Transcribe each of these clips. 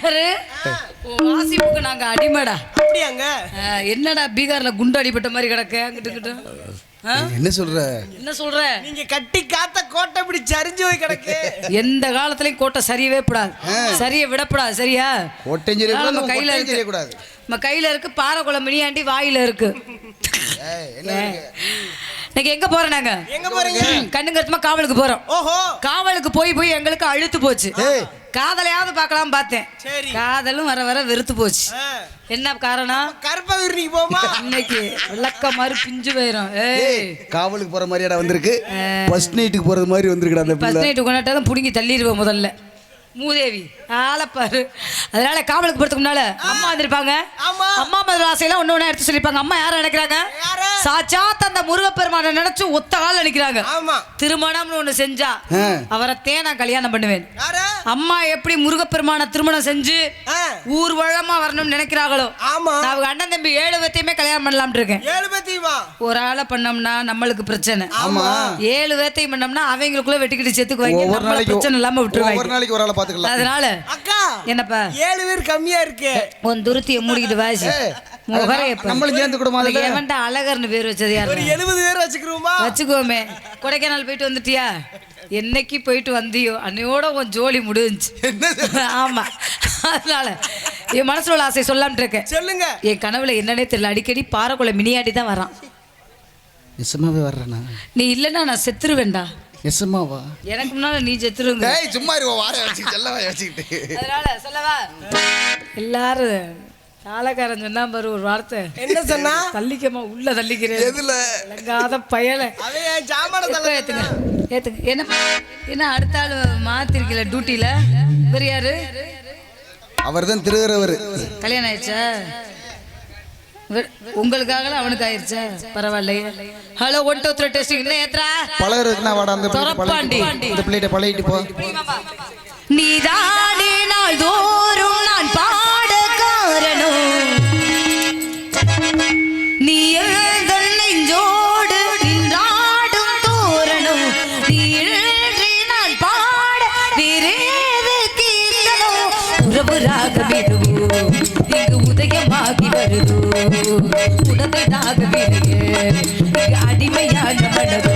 பீகாரு வாசிப்புக்கு நாங்க அடிமடா. அப்படியாங்க? என்னடா பீகார்ல குண்டு அடிபட்ட மாதிரி கிடக்க அங்கிட்டு? என்ன சொல்ற? என்ன சொல்ற? நீங்க கட்டி காத்த கோட்டை இப்படி சரிஞ்சு போய் கிடக்கு. எந்த காலத்துலயும் கோட்டை சரியவே கூடாது, சரிய விடக்கூடாது. சரியா? நம்ம கையில இருக்கக்கூடாது. நம்ம கையில இருக்கு பாறை குளம் மினியாண்டி வாயில இருக்கு. இன்னைக்கு எங்க போறோம்? நாங்க எங்க போறீங்க? கண்ணுங்கருத்துமா காவலுக்கு போறோம். ஓஹோ, காவலுக்கு போய் எங்களுக்கு அழுத்து போச்சு. காதலையாவது பார்க்கலாம் பார்த்தேன், காதலும் வர வர வெறுத்து போச்சு. என்ன காரணம்? கற்பகிரிக்கு போமா இன்னைக்கு விளக்க மாதிரி பிஞ்சு போயிரும். காவலுக்கு போற மாதிரியாடா வந்திருக்கு. ஃபர்ஸ்ட் நைட்டுக்கு போறது மாதிரி வந்திருக்குடா. அந்த ஃபர்ஸ்ட் நைட் கொண்டாட்டாலும் புடுங்கி தள்ளிடுவோம் முதல்ல. மூதேவி ஆளப்பாரு. அதனால காவலுக்கு போறதுக்கு முன்னால அம்மா வந்திருப்பாங்க. அம்மா மதுரை ஆசையெல்லாம் ஒண்ணு எடுத்து சொல்லிருப்பாங்க. அம்மா யாரை நினைக்கிறாங்க? சாட்சாத் அந்த முருகப்பெருமானை நினைச்சு ஒத்த கால நினைக்கிறாங்க. திருமணம்னு ஒண்ணு செஞ்சா அவரை நான் கல்யாணம் பண்ணுவேன். அம்மா எப்படி முருகப்பெருமான திருமணம் செஞ்சு ஊர்வலமா வரணும்னு நினைக்கிறாங்களோ அவங்க அண்ணன் தம்பி 7 பேத்தையுமே கல்யாணம் பண்ணலாம்னு இருக்கேன். 7 பேத்தையுமா? ஒரு ஆளை பண்ணோம்னா நம்மளுக்கு பிரச்சனை. 7 பேத்தையும் பண்ணோம்னா அவங்களுக்குள்ள வெட்டிக்கிட்டு செத்துக்குவாங்க. பிரச்சனை இல்லாம விட்டுருவாங்க. அதனால அக்கா என்னப்பா 7 பேர் கம்மியா இருக்கு. உன் துருத்திய மூடிக்கிட்டு வாசி நம்மளும் சேர்ந்து கூட எவன்டா அழகர்னு பேர் வச்சது யாரு? ஒரு 70 பேர் வச்சுக்கிறோமா? வச்சுக்கோமே. கொடைக்கானல் போயிட்டு வந்துட்டியா? என்னைக்கு போயிட்டு வந்தியோ அன்னையோட உன் ஜோலி முடிஞ்சு. ஆமா, அதனால என் மனசுல உள்ள ஆசை சொல்லாம இருக்கேன். சொல்லுங்க. என் கனவுல என்னன்னே தெரியல, அடிக்கடி பாறைக்குள்ள மினியாடி தான் வரான். நிசமாவே வர்றேனா? நீ இல்லன்னா நான் செத்துருவேன்டா. நிசமாவா? எனக்கு முன்னால நீ செத்துருங்க. ஏய் சும்மா இரு, வாயை வச்சிட்டு செல்லவாயை வச்சிட்டு. அதனால சொல்லவா? எல்லாரும் தாளக்காரன் சொன்னா பாரு ஒரு வார்த்தை. என்ன சொன்னா? தள்ளிக்கமா உள்ள தள்ளிக்கிறேன். எதுல? லங்காத பயல. அவன் ஜாமான தள்ள ஏத்துங்க. என்ன அடுத்த ஆளு மாத்திருக்கல டியூட்டில? வேற யாரு? அவர்தான் திருகிறவர். கல்யாணம் ஆயிடுச்சா? உங்களுக்காக அவனுக்கு ஆயிருச்சா? பரவாயில்லையே. Hello 1 2 3 testing. என்ன ஏத்ரா பழகுறதுக்கு நான் வாடா அந்த பிளேட்டை பழகிட்டு போ. நீதானே நாள் தோறும் நான் பாட காரணம், நீ நெஞ்சோடு நின்றாடும் தோரணம், நீ நான் பாட வேறேது கீர்த்தனம், உறவு ராகமிடுவோ இங்கு உதயமாகி வருதோ, உடமைதாக விரைய அடிமையாக மனதோ,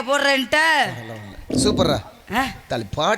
போடுறேன்ட்ட சூப்பர்ரா ஆ? தலை பாட்டு